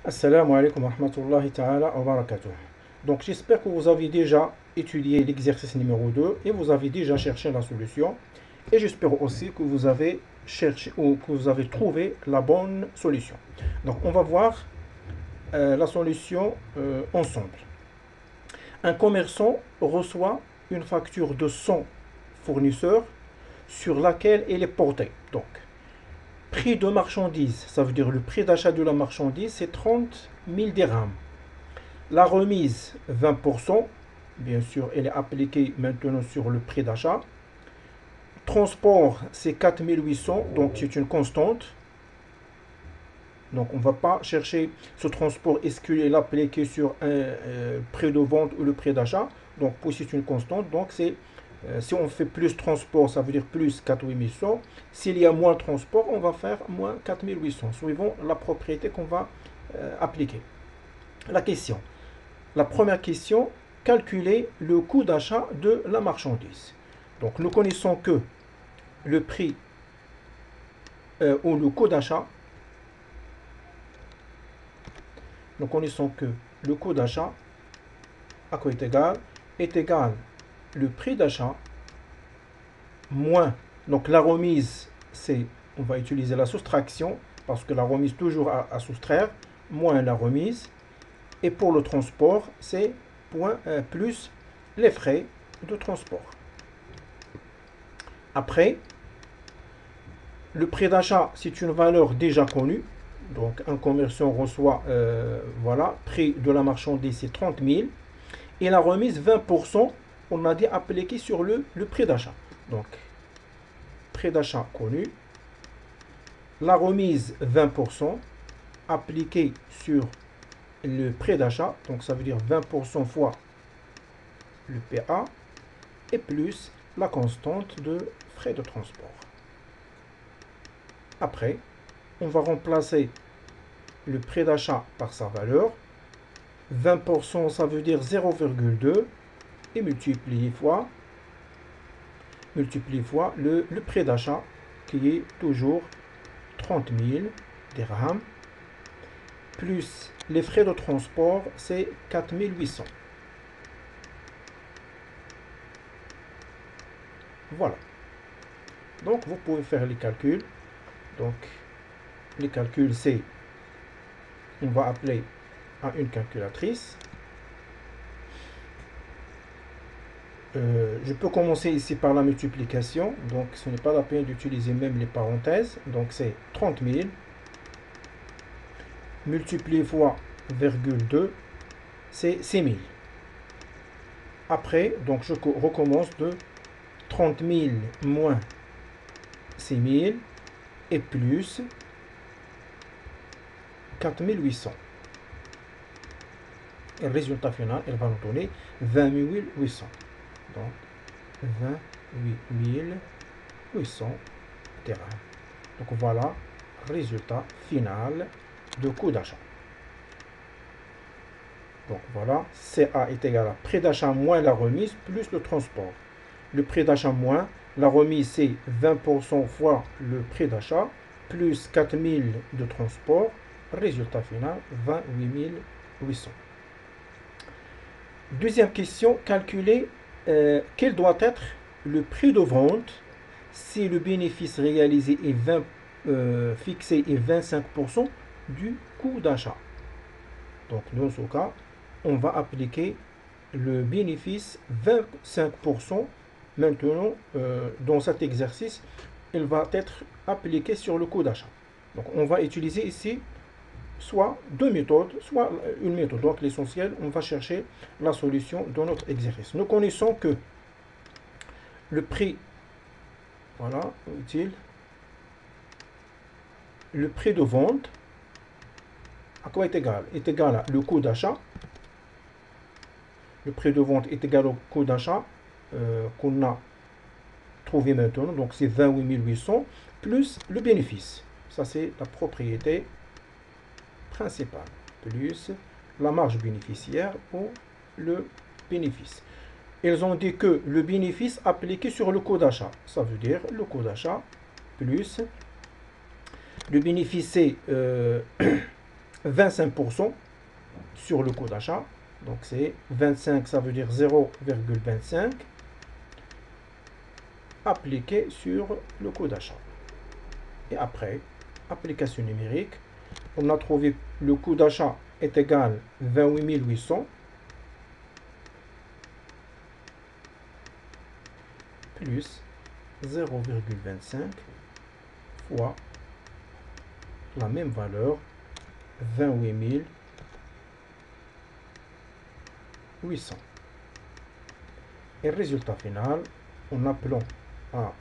Assalamu alaikum wa rahmatullahi ta'ala wa barakatuh. Donc j'espère que vous avez déjà étudié l'exercice numéro 2 et vous avez déjà cherché la solution. Et j'espère aussi que vous avez cherché ou que vous avez trouvé la bonne solution. Donc on va voir la solution ensemble. Un commerçant reçoit une facture de son fournisseur sur laquelle elle est portée. Donc prix de marchandise, ça veut dire le prix d'achat de la marchandise, c'est 30 000 dirhams. La remise, 20%, bien sûr, elle est appliquée maintenant sur le prix d'achat. Transport, c'est 4800, donc c'est une constante. Donc on ne va pas chercher ce transport, est-ce qu'il est appliqué sur un prix de vente ou le prix d'achat. Donc c'est une constante, donc c'est si on fait plus transport, ça veut dire plus 4800. S'il y a moins transport, on va faire moins 4800, suivant la propriété qu'on va appliquer. La question. La première question, calculer le coût d'achat de la marchandise. Donc nous connaissons que le prix ou le coût d'achat, nous connaissons que le coût d'achat, à quoi est égal le prix d'achat moins, donc la remise, c'est, on va utiliser la soustraction, parce que la remise toujours à soustraire, moins la remise, et pour le transport, c'est plus les frais de transport. Après, le prix d'achat, c'est une valeur déjà connue, donc un commerçant reçoit, voilà, prix de la marchandise, c'est 30 000, et la remise, 20%, on a dit appliqué sur le prix d'achat. Donc, prix d'achat connu, la remise 20% appliquée sur le prix d'achat, donc ça veut dire 20% fois le PA, et plus la constante de frais de transport. Après, on va remplacer le prix d'achat par sa valeur. 20%, ça veut dire 0,2 et multiplié fois le prix d'achat qui est toujours 30 000 dirhams plus les frais de transport, c'est 4800. Voilà. Donc vous pouvez faire les calculs. Donc les calculs, c'est, on va appeler à une calculatrice. Je peux commencer ici par la multiplication, donc ce n'est pas la peine d'utiliser même les parenthèses. Donc c'est 30 000 multiplié fois 0,2, c'est 6 000. Après, donc je recommence de 30 000 moins 6 000 et plus 4800. Et le résultat final, il va nous donner 28 800. Donc 28 800 dirhams. Donc voilà, résultat final de coût d'achat. Donc voilà, CA est égal à prix d'achat moins la remise plus le transport. Le prix d'achat moins, la remise c'est 20% fois le prix d'achat, plus 4000 de transport, résultat final 28 800. Deuxième question, calculer quel doit être le prix de vente si le bénéfice réalisé est fixé est 25% du coût d'achat. Donc dans ce cas, on va appliquer le bénéfice 25%. Maintenant, dans cet exercice, il va être appliqué sur le coût d'achat. Donc on va utiliser ici soit deux méthodes, soit une méthode. Donc l'essentiel, on va chercher la solution dans notre exercice. Nous connaissons que le prix, voilà, utile, le prix de vente, à quoi est égal? Est égal à le coût d'achat. Le prix de vente est égal au coût d'achat qu'on a trouvé maintenant. Donc c'est 28 800 plus le bénéfice. Ça c'est la propriété principale. Plus la marge bénéficiaire ou le bénéfice. Ils ont dit que le bénéfice appliqué sur le coût d'achat. Ça veut dire le coût d'achat plus le bénéfice c'est 25% sur le coût d'achat. Donc c'est 25, ça veut dire 0,25 appliqué sur le coût d'achat. Et après, application numérique, on a trouvé le coût d'achat est égal à 28 800 plus 0,25 fois la même valeur, 28 800. Et résultat final, en appelant à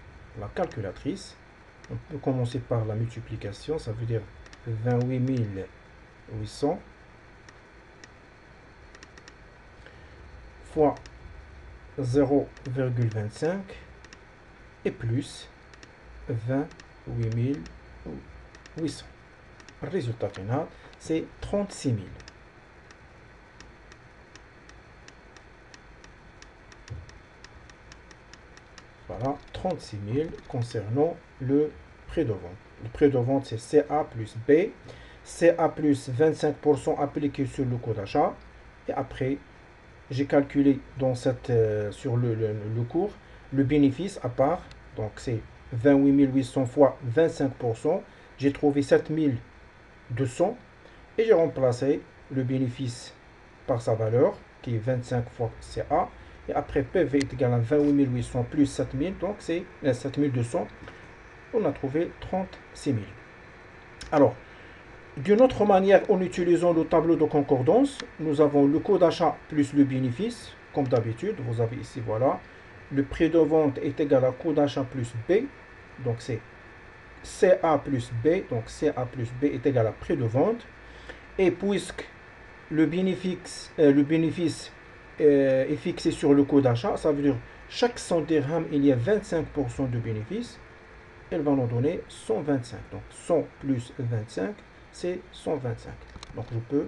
la calculatrice, on peut commencer par la multiplication, ça veut dire 28 800 fois 0,25 et plus 28 800. Le résultat final, c'est 36 000. Voilà, 36 000 concernant le prix de vente. Le prix de vente, c'est CA plus B. CA plus 25% appliqué sur le coût d'achat. Et après, j'ai calculé dans sur le cours le bénéfice à part. Donc, c'est 28 800 fois 25%. J'ai trouvé 7 200. Et j'ai remplacé le bénéfice par sa valeur, qui est 25 fois CA. Et après, PV est égal à 28 800 plus 7000, donc c'est 7200. On a trouvé 36 000. Alors, d'une autre manière, en utilisant le tableau de concordance, nous avons le coût d'achat plus le bénéfice, comme d'habitude. Vous avez ici, voilà, le prix de vente est égal à coût d'achat plus B, donc c'est CA plus B, donc CA plus B est égal à prix de vente. Et puisque le bénéfice est fixé sur le coût d'achat, ça veut dire chaque 100 dirhams, il y a 25% de bénéfice. Elle va nous donner 125. Donc 100 plus 25, c'est 125. Donc je peux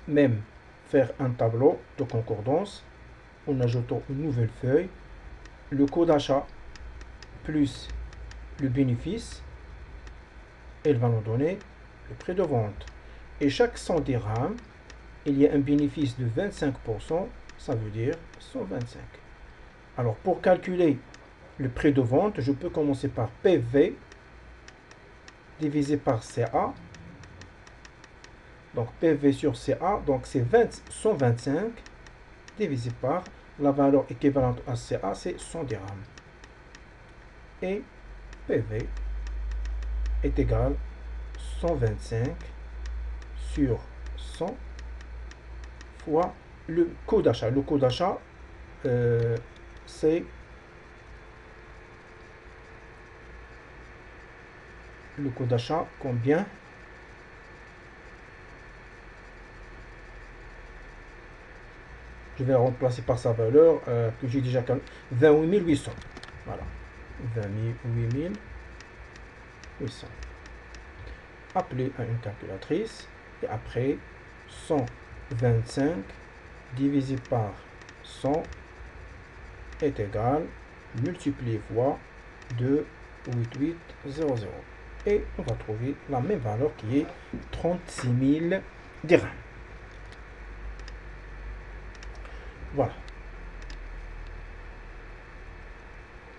même faire un tableau de concordance en ajoutant une nouvelle feuille. Le coût d'achat plus le bénéfice, elle va nous donner le prix de vente. Et chaque 100 dirhams, il y a un bénéfice de 25%, ça veut dire 125. Alors, pour calculer le prix de vente, je peux commencer par PV divisé par CA. Donc, PV sur CA, donc c'est 125 divisé par la valeur équivalente à CA, c'est 100 dirhams. Et PV est égal à 125 sur 100 fois le coût d'achat. Le coût d'achat, c'est le coût d'achat combien? Je vais remplacer par sa valeur que j'ai déjà calculé, 28 800. Voilà, 28 800. Appelé à une calculatrice et après 125 divisé par 100 est égal, multiplié fois 28800. Et on va trouver la même valeur qui est 36 000 dirhams. Voilà.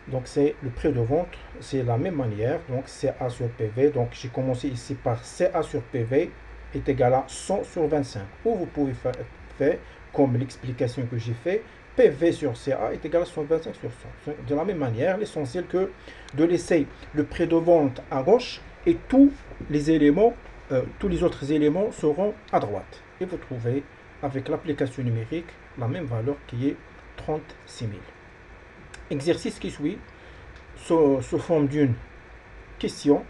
Donc c'est le prix de vente, c'est la même manière. Donc CA sur PV. Donc j'ai commencé ici par CA sur PV est égal à 100 sur 25. Ou vous pouvez faire comme l'explication que j'ai fait. PV sur CA est égal à 125 sur 100. De la même manière, l'essentiel que de laisser le prix de vente à gauche et tous les éléments, tous les autres éléments seront à droite. Et vous trouvez avec l'application numérique la même valeur qui est 36 000. Exercice qui suit sous forme d'une question.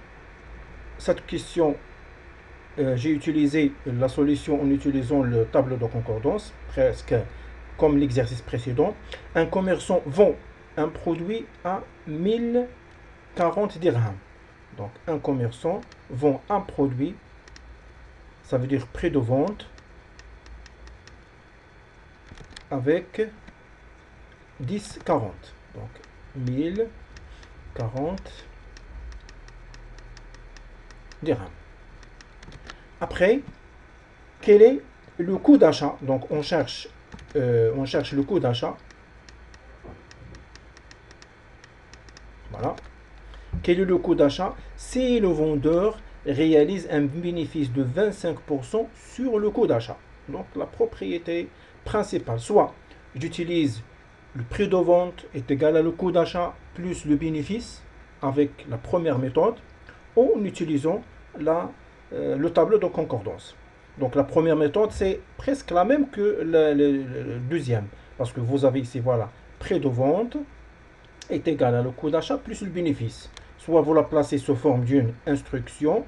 Cette question, j'ai utilisé la solution en utilisant le tableau de concordance, presque comme l'exercice précédent. Un commerçant vend un produit à 1040 dirhams. Donc un commerçant vend un produit, ça veut dire prix de vente, avec 10,40. Donc 1040 dirhams. Après, quel est le coût d'achat. Donc on cherche le coût d'achat. Voilà. Quel est le coût d'achat si le vendeur réalise un bénéfice de 25% sur le coût d'achat? Donc la propriété principale, soit j'utilise le prix de vente est égal à le coût d'achat plus le bénéfice avec la première méthode, ou en utilisant le tableau de concordance. Donc la première méthode, c'est presque la même que le deuxième, parce que vous avez ici, voilà, prix de vente est égal à le coût d'achat plus le bénéfice. Soit vous la placez sous forme d'une instruction,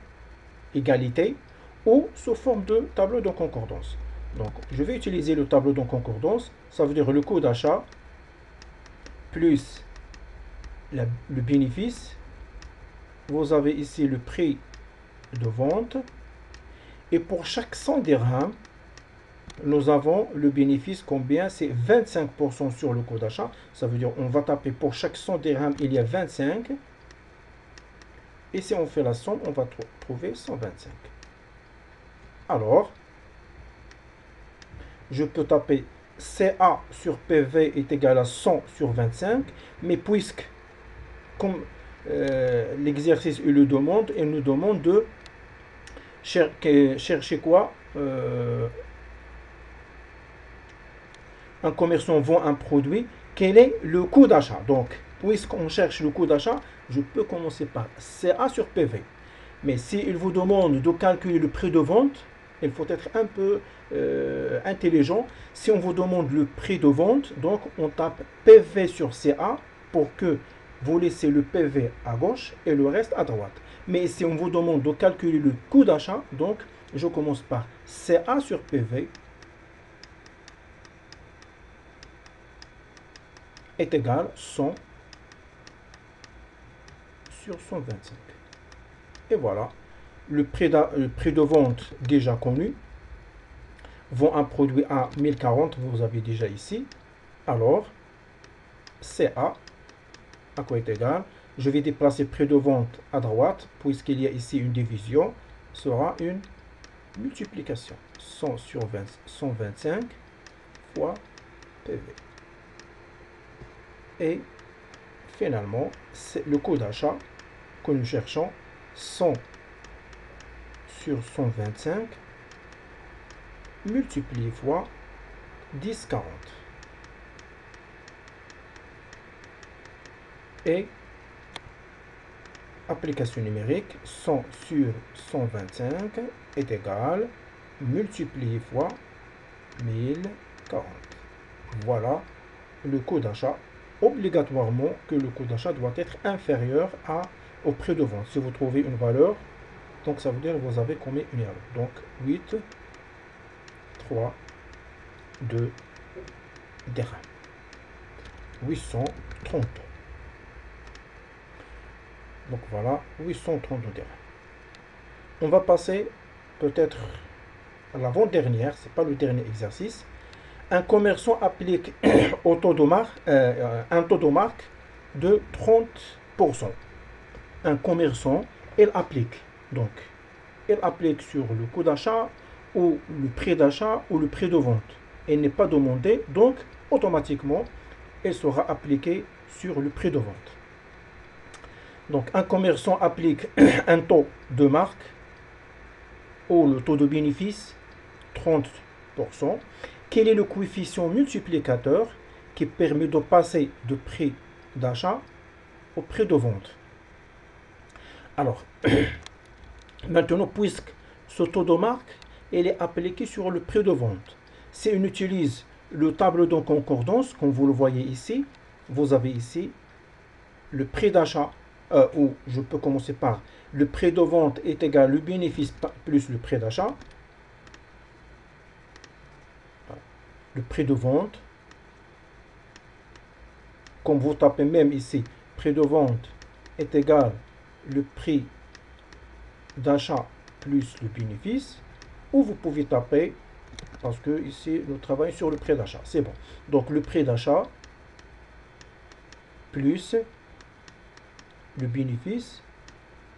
égalité, ou sous forme de tableau de concordance. Donc je vais utiliser le tableau de concordance, ça veut dire le coût d'achat plus le bénéfice. Vous avez ici le prix de vente, et pour chaque 100 dirhams, nous avons le bénéfice combien? C'est 25% sur le coût d'achat. Ça veut dire on va taper pour chaque 100 dirhams, il y a 25. Et si on fait la somme, on va trouver 125. Alors, je peux taper CA sur PV est égal à 100 sur 25. Mais puisque, comme l'exercice il le demande, il nous demande de chercher quoi? Un commerçant vend un produit, quel est le coût d'achat? Donc, puisqu'on cherche le coût d'achat, je peux commencer par CA sur PV. Mais s'il vous demande de calculer le prix de vente, il faut être un peu intelligent. Si on vous demande le prix de vente, donc on tape PV sur CA pour que vous laissez le PV à gauche et le reste à droite. Mais si on vous demande de calculer le coût d'achat, donc je commence par CA sur PV est égal à 100 sur 125. Et voilà, le prix de vente déjà connu. Vend un produit à 1040, vous avez déjà ici. Alors, CA, à quoi est égal? Je vais déplacer prix de vente à droite, puisqu'il y a ici une division, sera une multiplication. 100 sur 125 fois PV. Et finalement, c'est le coût d'achat que nous cherchons, 100 sur 125 multiplié fois 10,40. Et application numérique, 100 sur 125 est égal multiplié fois 1040. Voilà le coût d'achat. Obligatoirement que le coût d'achat doit être inférieur au prix de vente. Si vous trouvez une valeur, donc ça veut dire que vous avez commis une erreur. Donc 8, 3, 2 dirhams. 830. Donc voilà, 830 dirhams. On va passer peut-être à l'avant-dernière, c'est pas le dernier exercice. Un commerçant applique un taux de marque de 30%. Un commerçant, il applique sur le coût d'achat ou le prix d'achat ou le prix de vente. Il n'est pas demandé, donc automatiquement, il sera appliqué sur le prix de vente. Donc un commerçant applique un taux de marque ou le taux de bénéfice 30%. Quel est le coefficient multiplicateur qui permet de passer de prix d'achat au prix de vente? Alors, maintenant, puisque ce taux de marque il est appliqué sur le prix de vente, si on utilise le tableau de concordance, comme vous le voyez ici, vous avez ici le prix d'achat, ou je peux commencer par le prix de vente est égal le bénéfice plus le prix d'achat. Le prix de vente, comme vous tapez même ici, prix de vente est égal le prix d'achat plus le bénéfice, ou vous pouvez taper, parce que ici nous travaillons sur le prix d'achat, c'est bon. Donc le prix d'achat plus le bénéfice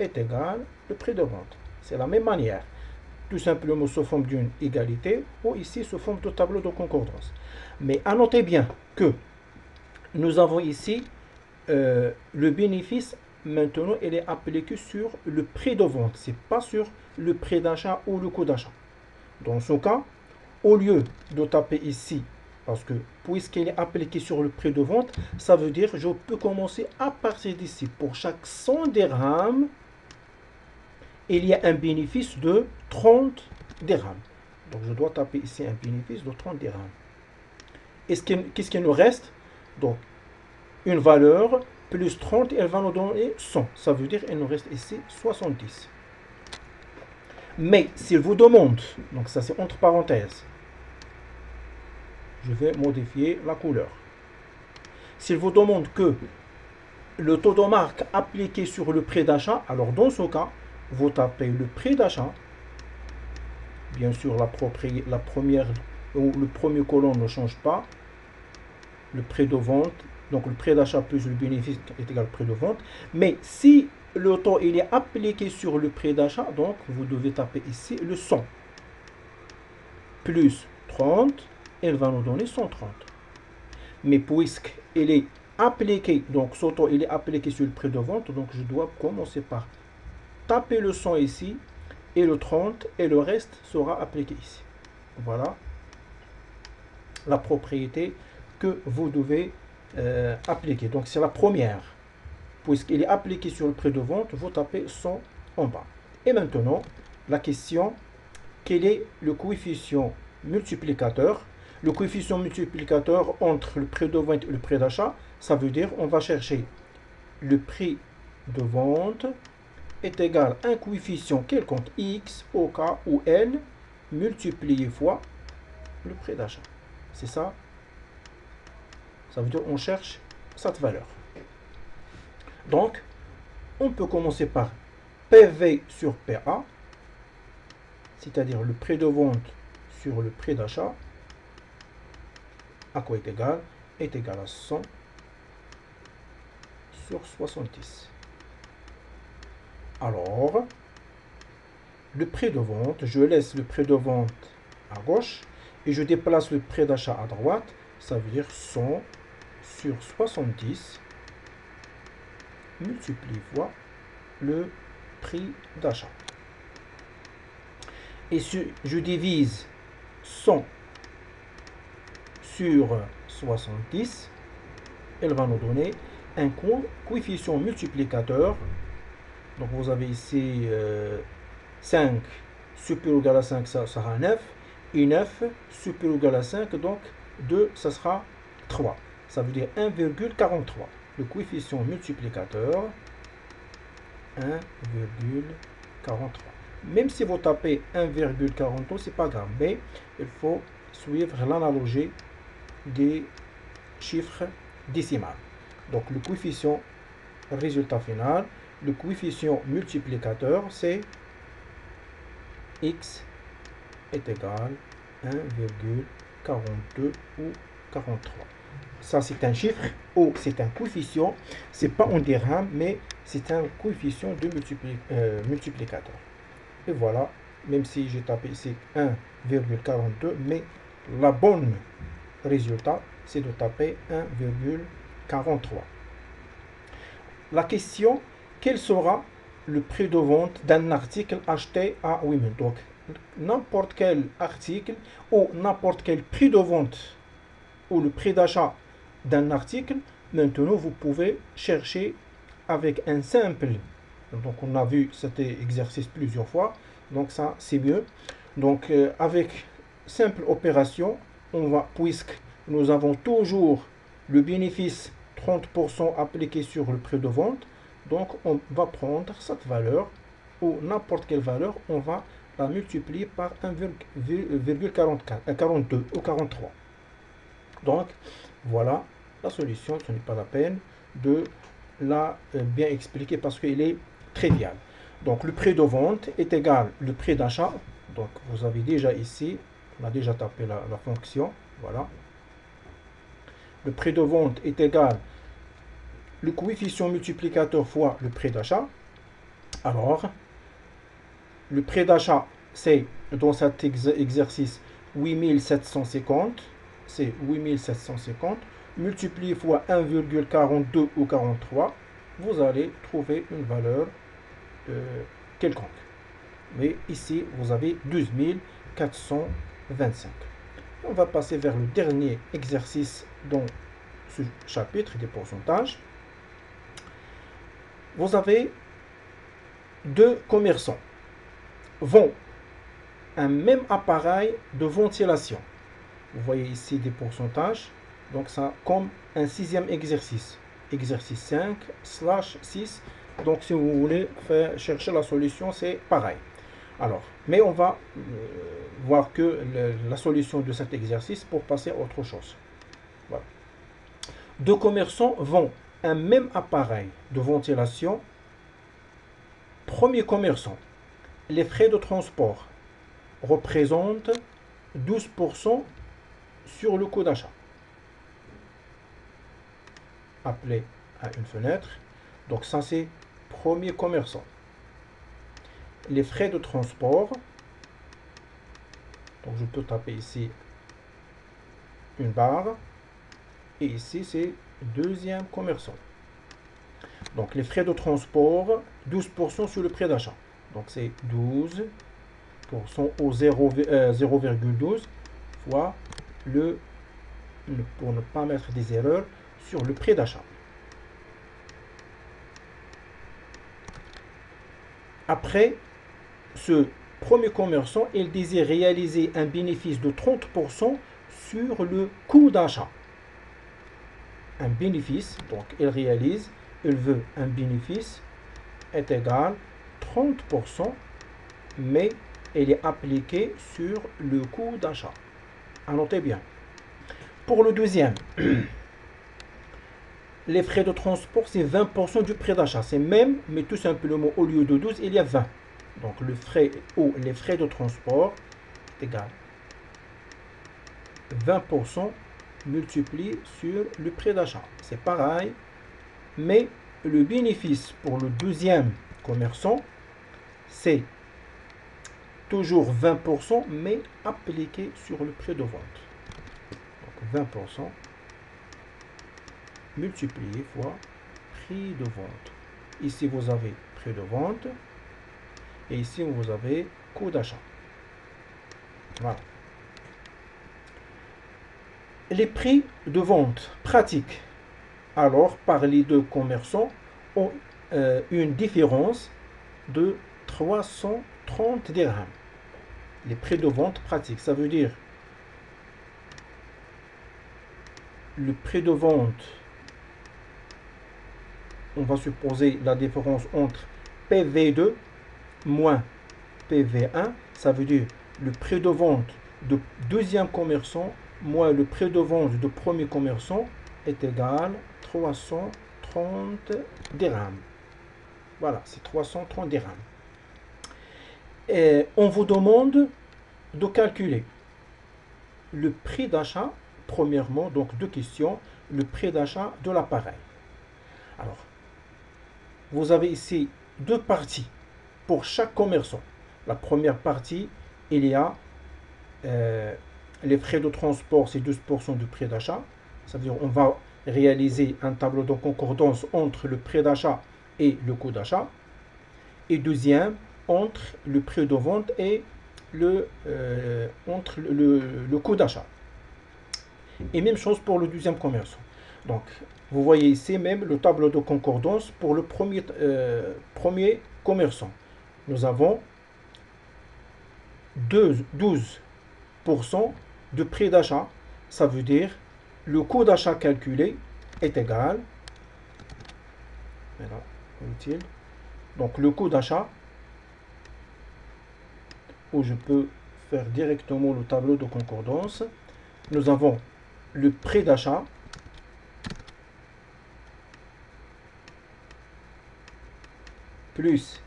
est égal le prix de vente. C'est la même manière. tout simplement sous forme d'une égalité ou ici sous forme de tableau de concordance. Mais à noter bien que nous avons ici le bénéfice. Maintenant, il est appliqué sur le prix de vente, c'est pas sur le prix d'achat ou le coût d'achat. Dans ce cas, au lieu de taper ici, parce que puisqu'il est appliqué sur le prix de vente, ça veut dire que je peux commencer à partir d'ici. Pour chaque 100 dirhams, il y a un bénéfice de 30 dirhams. Donc je dois taper ici un bénéfice de 30 dirhams. Qu'est-ce qu'il nous reste? Donc une valeur plus 30, elle va nous donner 100. Ça veut dire qu'il nous reste ici 70. Mais s'il vous demande, donc ça c'est entre parenthèses, je vais modifier la couleur. S'il vous demande que le taux de marque appliqué sur le prix d'achat, alors dans ce cas, vous tapez le prix d'achat. Bien sûr, la première ou le premier colonne ne change pas. Le prix de vente, donc le prix d'achat plus le bénéfice est égal au prix de vente. Mais si le taux il est appliqué sur le prix d'achat, donc vous devez taper ici le 100 plus 30, elle va nous donner 130. Mais puisqu'il est appliqué, donc ce taux il est appliqué sur le prix de vente, donc je dois commencer par taper le 100 ici et le 30 et le reste sera appliqué ici. Voilà la propriété que vous devez appliquer. Donc c'est la première. Puisqu'il est appliqué sur le prix de vente, vous tapez 100 en bas. Et maintenant, la question, quel est le coefficient multiplicateur? Le coefficient multiplicateur entre le prix de vente et le prix d'achat, ça veut dire on va chercher le prix de vente est égal à un coefficient quelconque x, OK ou n multiplié fois le prix d'achat. C'est ça? Ça veut dire on cherche cette valeur. Donc, on peut commencer par PV sur PA, c'est-à-dire le prix de vente sur le prix d'achat, à quoi est égal? Est égal à 100 sur 70. Alors, le prix de vente, je laisse le prix de vente à gauche et je déplace le prix d'achat à droite, ça veut dire 100 sur 70 multiplié fois le prix d'achat. Et si je divise 100 sur 70, elle va nous donner un coefficient multiplicateur. Donc vous avez ici 5 supérieur ou égal à 5, ça sera 9. Et 9 supérieur ou égal à 5, donc 2, ça sera 3. Ça veut dire 1,43. Le coefficient multiplicateur, 1,43. Même si vous tapez 1,43, c'est pas grave, mais il faut suivre l'analogie des chiffres décimaux. Donc le coefficient résultat final, le coefficient multiplicateur, c'est x est égal à 1,42 ou 43. Ça, c'est un chiffre ou c'est un coefficient. C'est pas un dirham, mais c'est un coefficient de multiplicateur. Et voilà, même si j'ai tapé ici 1,42, mais la bonne résultat, c'est de taper 1,43. La question, quel sera le prix de vente d'un article acheté à Women? Donc, n'importe quel article ou n'importe quel prix de vente ou le prix d'achat d'un article, maintenant vous pouvez chercher avec un simple. Donc on a vu cet exercice plusieurs fois, donc ça c'est mieux. Donc avec simple opération, on va, puisque nous avons toujours le bénéfice 30% appliqué sur le prix de vente, donc on va prendre cette valeur ou n'importe quelle valeur, on va la multiplier par 1,42 ou 43. Donc voilà la solution, ce n'est pas la peine de la bien expliquer parce qu'il est trivial. Donc le prix de vente est égal au prix d'achat. Donc vous avez déjà ici, on a déjà tapé la fonction, voilà. Le prix de vente est égal le coefficient multiplicateur fois le prix d'achat. Alors, le prix d'achat c'est dans cet exercice 8750, c'est 8750, multiplié fois 1,42 ou 43, vous allez trouver une valeur quelconque. Mais ici, vous avez 12 425. On va passer vers le dernier exercice dans ce chapitre des pourcentages. Vous avez deux commerçants vont un même appareil de ventilation. Vous voyez ici des pourcentages. Donc ça comme un sixième exercice. Exercice 5/6. Donc si vous voulez chercher la solution, c'est pareil. Alors, mais on va voir que la solution de cet exercice pour passer à autre chose. Voilà. Deux commerçants vendent un même appareil de ventilation. Premier commerçant, les frais de transport représentent 12% sur le coût d'achat. Appelé à une fenêtre. Donc ça c'est premier commerçant. Les frais de transport, donc je peux taper ici une barre, et ici c'est deuxième commerçant. Donc les frais de transport, 12% sur le prix d'achat. Donc c'est 12% au 0,12 fois pour ne pas mettre des erreurs, sur le prix d'achat. Après, ce premier commerçant, il désire réaliser un bénéfice de 30% sur le coût d'achat. Un bénéfice, donc il veut un bénéfice est égal à 30%, mais il est appliqué sur le coût d'achat. Notez bien. Pour le deuxième, les frais de transport, c'est 20% du prix d'achat. C'est même, mais tout simplement, au lieu de 12, il y a 20. Donc, le frais ou les frais de transport est égal à 20% multiplié sur le prix d'achat. C'est pareil, mais le bénéfice pour le deuxième commerçant, c'est toujours 20%, mais appliqué sur le prix de vente. Donc, 20% multiplié fois prix de vente. Ici, vous avez prix de vente. Et ici, vous avez coût d'achat. Voilà. Les prix de vente pratiques, alors, par les deux commerçants, ont une différence de 330 dirhams. Les prix de vente pratiques, ça veut dire le prix de vente, on va supposer la différence entre PV2 moins PV1, ça veut dire le prix de vente de deuxième commerçant moins le prix de vente de premier commerçant est égal à 330 dirhams. Voilà, c'est 330 dirhams. Et on vous demande de calculer le prix d'achat, premièrement, donc deux questions, le prix d'achat de l'appareil. Alors, vous avez ici deux parties pour chaque commerçant. La première partie, il y a les frais de transport, c'est 12% du prix d'achat. Ça veut dire qu'on va réaliser un tableau de concordance entre le prix d'achat et le coût d'achat. Et deuxième, entre le prix de vente et le coût d'achat. Et même chose pour le deuxième commerçant. Donc, vous voyez ici même le tableau de concordance pour le premier commerçant. Nous avons 12% de prix d'achat. Ça veut dire le coût d'achat calculé est égal. Voilà, utile. Donc, le coût d'achat, où je peux faire directement le tableau de concordance. Nous avons le prix d'achat plus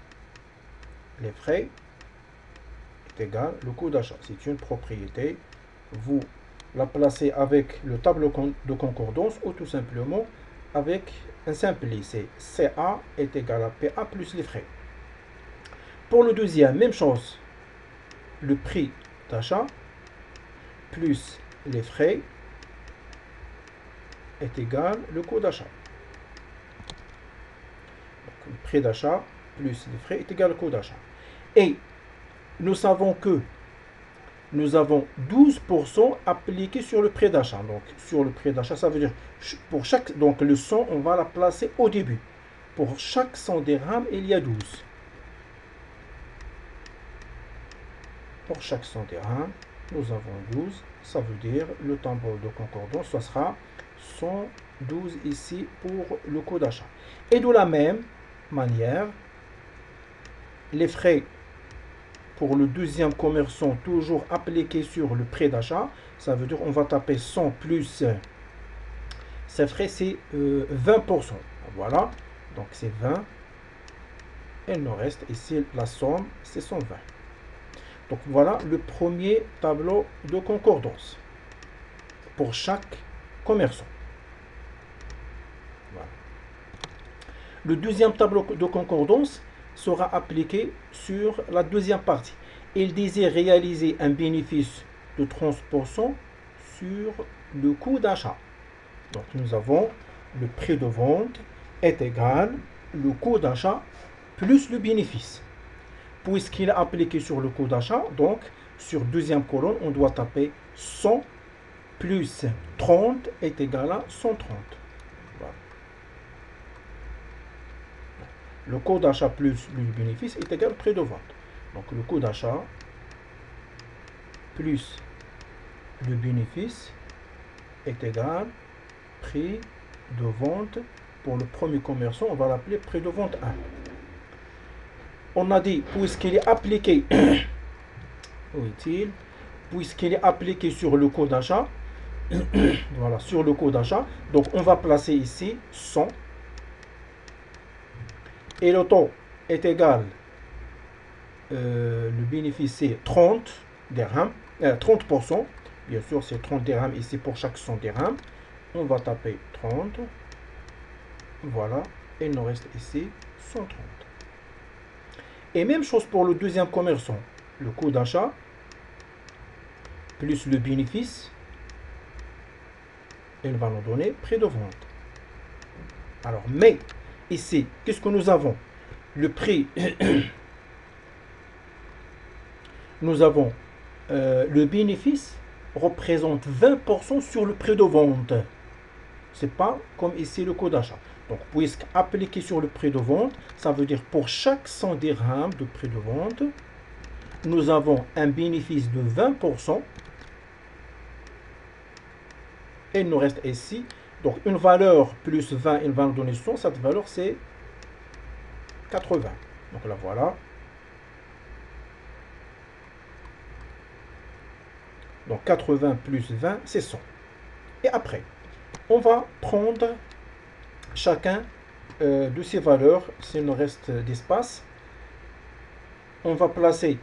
les frais est égal au coût d'achat. C'est une propriété. Vous la placez avec le tableau de concordance ou tout simplement avec un simple lycée. CA est égal à PA plus les frais. Pour le deuxième, même chose. le prix d'achat plus les frais est égal au coût d'achat. Le prix d'achat plus les frais est égal au coût d'achat. Et nous savons que nous avons 12% appliqué sur le prix d'achat. Donc, sur le prix d'achat, ça veut dire, pour chaque, donc le 100, on va la placer au début. Pour chaque 100 dirhams, il y a 12. Pour chaque 100 dirhams, nous avons 12. Ça veut dire, le tableau de concordance, ce sera 112 ici pour le coût d'achat. Et de la même manière, les frais pour le deuxième commerçant, toujours appliqués sur le prix d'achat, ça veut dire on va taper 100 plus ces frais, c'est 20%. Voilà, donc c'est 20. Il nous reste ici la somme, c'est 120. Donc voilà le premier tableau de concordance pour chaque commerçant. Voilà. Le deuxième tableau de concordance sera appliqué sur la deuxième partie. Il désire réaliser un bénéfice de 30% sur le coût d'achat. Donc nous avons le prix de vente est égal au coût d'achat plus le bénéfice. Puisqu'il est appliqué sur le coût d'achat, donc sur deuxième colonne, on doit taper 100 plus 30 est égal à 130. Voilà. Le coût d'achat plus le bénéfice est égal au prix de vente. Donc le coût d'achat plus le bénéfice est égal au prix de vente. Pour le premier commerçant, on va l'appeler prix de vente 1. On a dit, puisqu'il est appliqué, où est-il? Puisqu'il est appliqué sur le coût d'achat, voilà, sur le coût d'achat, donc on va placer ici 100. Et le taux est égal, le bénéfice c'est 30 dirhams, 30%. Bien sûr, c'est 30 dirhams ici pour chaque 100 dirhams. On va taper 30. Voilà, et il nous reste ici 130. Et même chose pour le deuxième commerçant. Le coût d'achat plus le bénéfice, il va nous donner prix de vente. Alors, mais ici, qu'est-ce que nous avons? Le prix, nous avons le bénéfice représente 20% sur le prix de vente. C'est pas comme ici le coût d'achat. Donc, puisque appliqué sur le prix de vente, ça veut dire pour chaque 100 dirhams de prix de vente, nous avons un bénéfice de 20%. Et il nous reste ici, donc une valeur plus 20, il va nous donner 100. Cette valeur, c'est 80. Donc là, voilà. Donc 80 plus 20, c'est 100. Et après, on va prendre chacun de ces valeurs, s'il nous reste d'espace. On va placer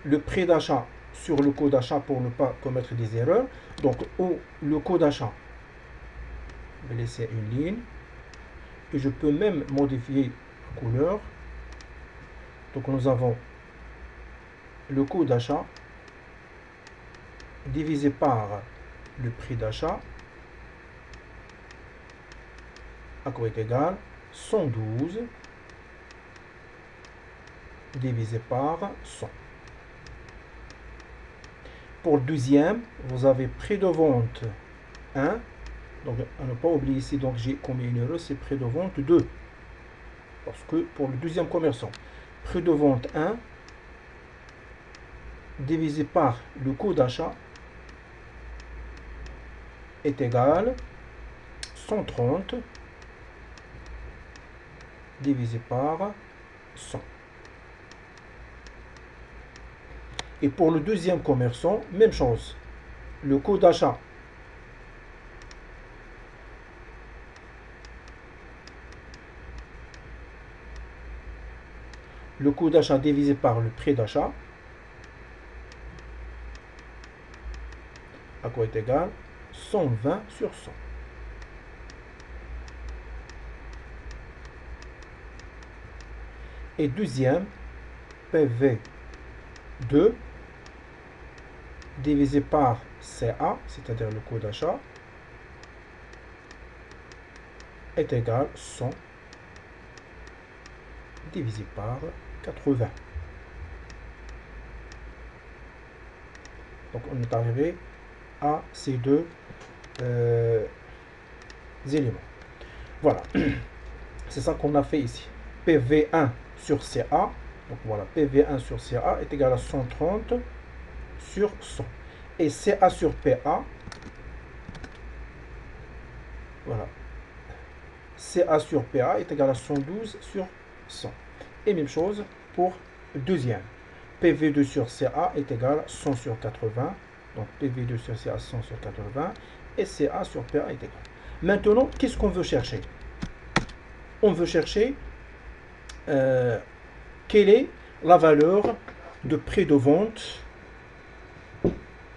le prix d'achat sur le coût d'achat pour ne pas commettre des erreurs. Donc, le coût d'achat, je vais laisser une ligne. Et je peux même modifier la couleur. Donc, nous avons le coût d'achat divisé par le prix d'achat, à quoi est égal 112 divisé par 100. Pour le deuxième, vous avez prix de vente 1. Donc, à ne pas oublier ici, donc j'ai commis une erreur, c'est prix de vente 2. Parce que pour le deuxième commerçant, prix de vente 1 divisé par le coût d'achat est égal 130 divisé par 100. Et pour le deuxième commerçant, même chose. Le coût d'achat divisé par le prix d'achat, à quoi est égal 120 sur 100. Et deuxième, PV 2 divisé par CA, c'est-à-dire le coût d'achat, est égal à 100 divisé par 80. Donc on est arrivé à ces deux éléments. Voilà, c'est ça qu'on a fait ici. PV1 sur CA, donc voilà, PV1 sur CA est égal à 130 sur 100. Et CA sur PA, voilà, CA sur PA est égal à 112 sur 100. Et même chose pour le deuxième. PV2 sur CA est égal à 100 sur 80. Donc PV2 sur CA 100 sur 80. Et CA sur PA est égal. Maintenant, qu'est-ce qu'on veut chercher? On veut chercher quelle est la valeur de prix de vente.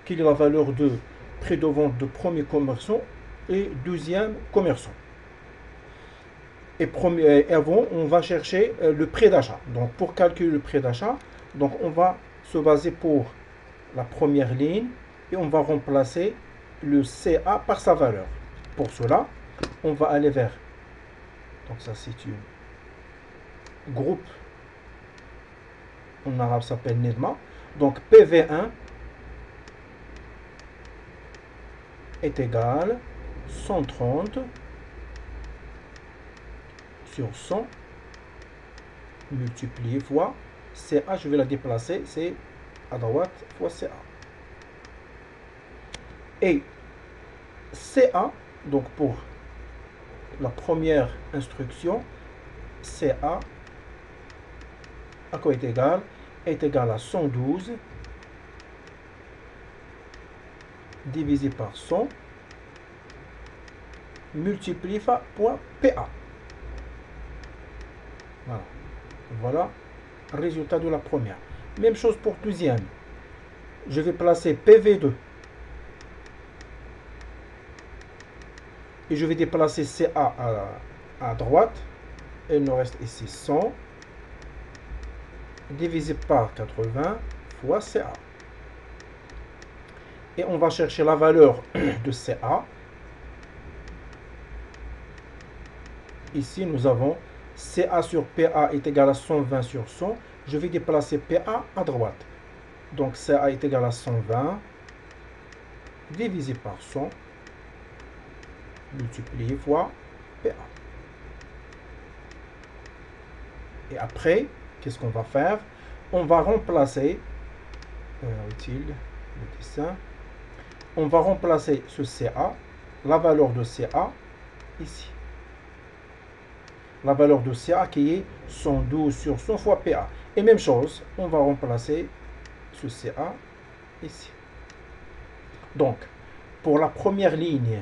Quelle est la valeur de prix de vente de premier commerçant et deuxième commerçant. Et avant, on va chercher le prix d'achat. Donc, pour calculer le prix d'achat, donc on va se baser pour la première ligne et on va remplacer le CA par sa valeur. Pour cela, on va aller vers, donc ça c'est un groupe, en arabe s'appelle NEDMA. Donc PV1 est égal à 130 sur 100 multiplié fois CA, je vais la déplacer, c'est à droite fois CA. Et CA, donc pour la première instruction, CA à quoi est égal? Est égal à 112 divisé par 100 multiplié par PA. Voilà. Voilà le résultat de la première. Même chose pour deuxième. Je vais placer PV2. Et je vais déplacer CA à droite. Et il nous reste ici 100 divisé par 80 fois CA. Et on va chercher la valeur de CA. Ici, nous avons CA sur PA est égal à 120 sur 100. Je vais déplacer PA à droite. Donc CA est égal à 120 divisé par 100 multiplié fois PA. Et après, qu'est-ce qu'on va faire? On va remplacer, utile, le dessin, on va remplacer ce CA, la valeur de CA, ici. La valeur de CA qui est 112 sur 100 fois PA. Et même chose, on va remplacer ce CA ici. Donc, pour la première ligne,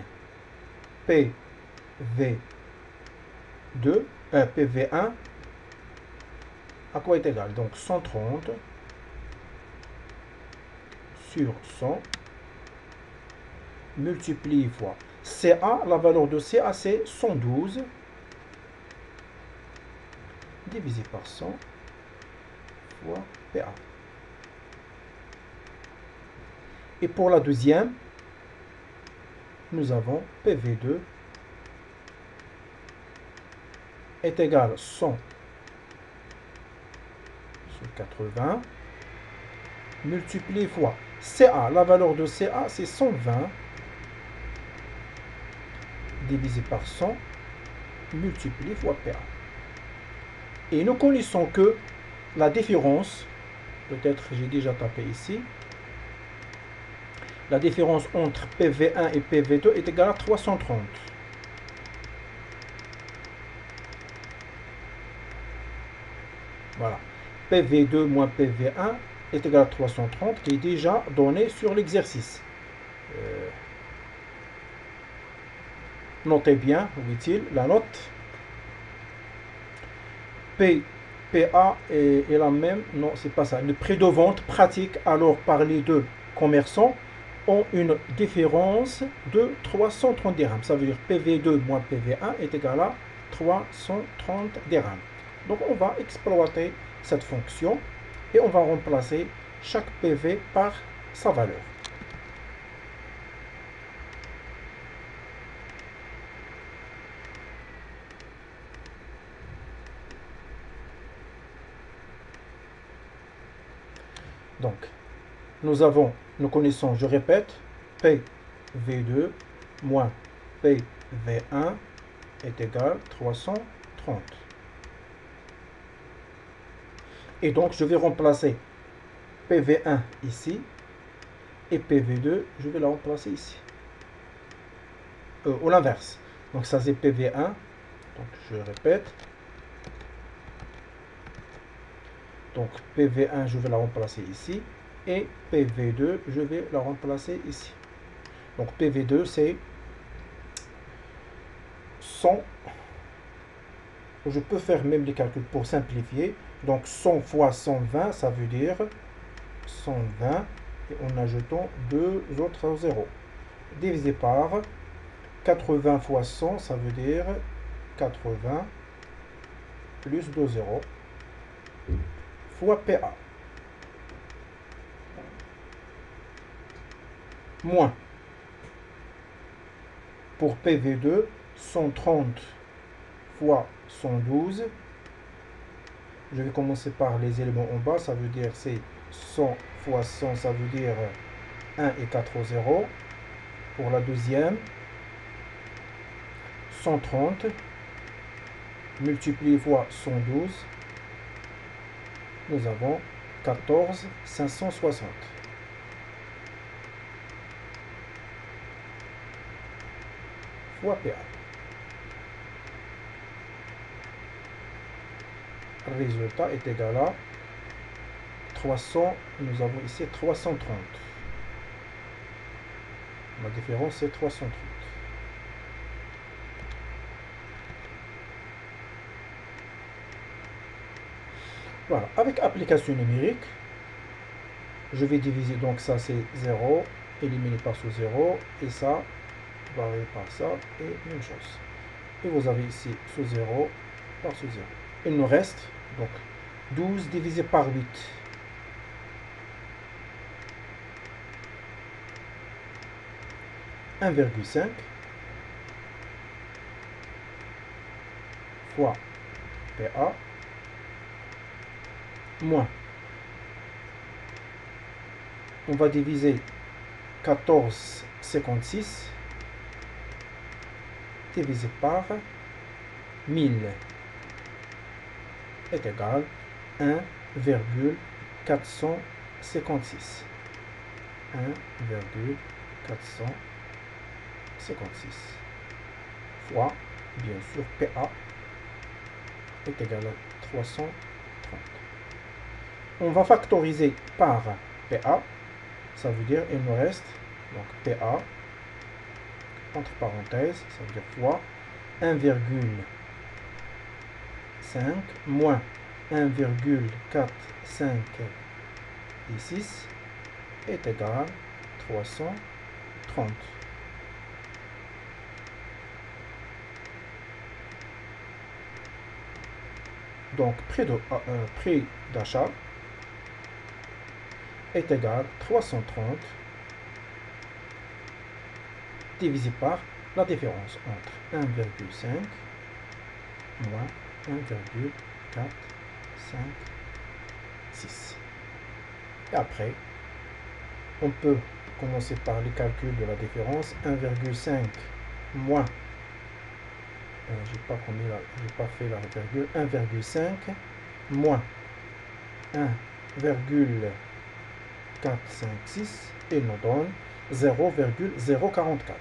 PV2, PV1, à quoi est égal? Donc 130 sur 100 multiplié fois CA, la valeur de CA c'est 112 divisé par 100 fois PA. Et pour la deuxième, nous avons PV2 est égal à 100 sur 80 multiplié fois CA, la valeur de CA c'est 120 divisé par 100 multiplié fois PA. Et nous connaissons que la différence, peut-être j'ai déjà tapé ici, la différence entre PV1 et PV2 est égale à 330. Voilà. PV2 moins PV1 est égal à 330 qui est déjà donné sur l'exercice. Notez bien, où est-il, la note. PA est la même, non, c'est pas ça. Le prix de vente pratique alors par les deux commerçants ont une différence de 330 dirhams. Ça veut dire PV2 moins PV1 est égal à 330 dirhams. Donc on va exploiter cette fonction et on va remplacer chaque PV par sa valeur. Donc, nous connaissons, je répète, PV2 moins PV1 est égal à 330. Et donc, je vais remplacer PV1 ici et PV2, je vais la remplacer ici. Ou l'inverse. Donc, ça c'est PV1. Donc, je répète. Donc, PV1, je vais la remplacer ici. Et PV2, je vais la remplacer ici. Donc, PV2, c'est 100. Je peux faire même les calculs pour simplifier. Donc, 100 fois 120, ça veut dire 120. Et en ajoutant deux autres zéros. Divisé par 80 fois 100, ça veut dire 80 plus 2 zéros fois PA. Moins. Pour PV2, 130 fois 112. Je vais commencer par les éléments en bas. Ça veut dire c'est 100 fois 100, ça veut dire 1 et 4 zéros. Pour la deuxième, 130 multiplié fois 112. Nous avons 14 560. Fois PA. Le résultat est égal à 300. Nous avons ici 330. La différence c'est 330. Voilà, avec application numérique, je vais diviser, donc ça c'est 0, éliminer par ce 0, et ça, barré par ça, et même chose. Et vous avez ici ce 0 par ce 0. Il nous reste, donc, 12 divisé par 8. « 1,5 fois PA moins. On va diviser 14,56 divisé par 1000 est égal à 1,456. 1,456 fois, bien sûr, PA est égal à 330. On va factoriser par PA. Ça veut dire, il nous reste, donc PA, entre parenthèses, ça veut dire fois 1,5 moins 1,456 est égal à 330. Donc, prix d'achat est égal à 330 divisé par la différence entre 1,5 moins 1,456. Et après, on peut commencer par le calcul de la différence. 1,5 moins, j'ai pas fait la virgule, 1,5 moins 1,456 et nous donne 0,044.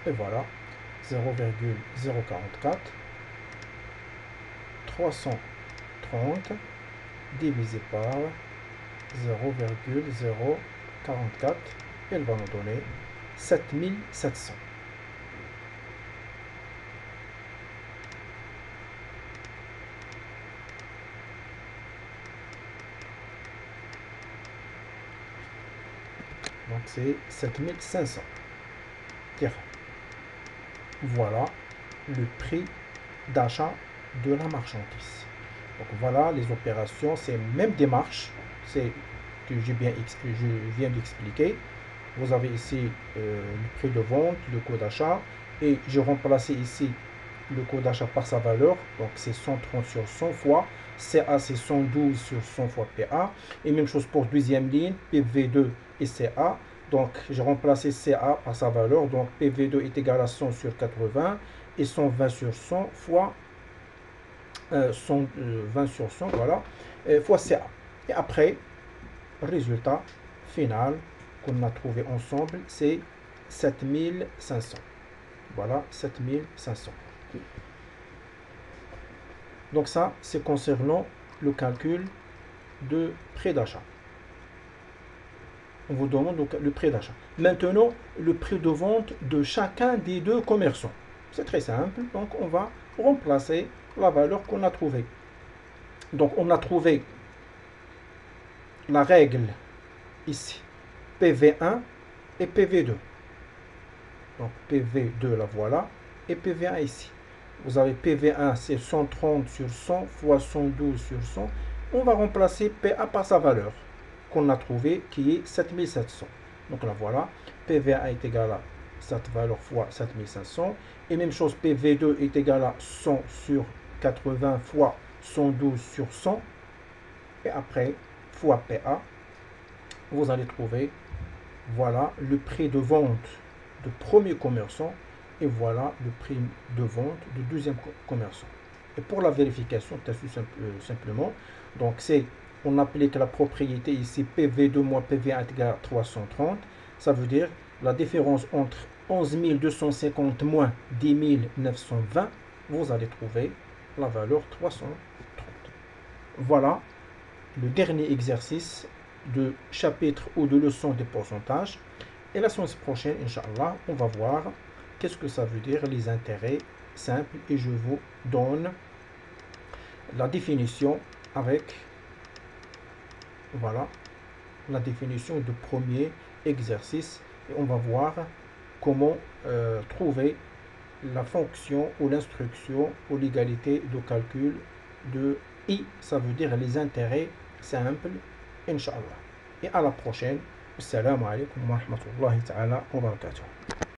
Et voilà, 0,044, 330 divisé par 0,044, elle va nous donner 7700. Donc c'est 7500 dirhams. Voilà le prix d'achat de la marchandise. Donc voilà les opérations, c'est même démarche, c'est que je viens d'expliquer. vous avez ici le prix de vente, le coût d'achat, et j'ai remplacé ici le coût d'achat par sa valeur, donc c'est 130 sur 100 fois, CA c'est 112 sur 100 fois PA, et même chose pour deuxième ligne, PV2 et CA, donc j'ai remplacé CA par sa valeur, donc PV2 est égal à 100 sur 80, et 120 sur 100 fois 120 sur 100, voilà, fois CA. Et après, résultat final qu'on a trouvé ensemble, c'est 7500. Voilà, 7500. Donc ça, c'est concernant le calcul de prix d'achat. On vous demande donc le prix d'achat. Maintenant, le prix de vente de chacun des deux commerçants. C'est très simple. Donc, on va remplacer la valeur qu'on a trouvée. Donc, on a trouvé la règle ici, PV1 et PV2. Donc, PV2, la voilà, et PV1 ici. Vous avez PV1, c'est 130 sur 100 fois 112 sur 100. On va remplacer PA par sa valeur qu'on a trouvée, qui est 7700. Donc là, voilà, PV1 est égal à cette valeur fois 7500. Et même chose, PV2 est égal à 100 sur 80 fois 112 sur 100. Et après, fois PA, vous allez trouver, voilà, le prix de vente de premier commerçant. Et voilà le prix de vente du deuxième commerçant. Et pour la vérification, simplement, donc c'est, on applique la propriété ici PV2 moins PV1 est égal à 330. Ça veut dire la différence entre 11 250 moins 10 920, vous allez trouver la valeur 330. Voilà le dernier exercice de chapitre ou de leçon des pourcentages. Et la semaine prochaine, Inch'Allah, on va voir qu'est-ce que ça veut dire les intérêts simples, et je vous donne la définition avec, voilà, la définition du premier exercice, et on va voir comment trouver la fonction ou l'instruction ou l'égalité de calcul de I, ça veut dire les intérêts simples, Inch'Allah. Et à la prochaine. Assalamu alaikum wa rahmatullahi ta'ala wa barakatuh.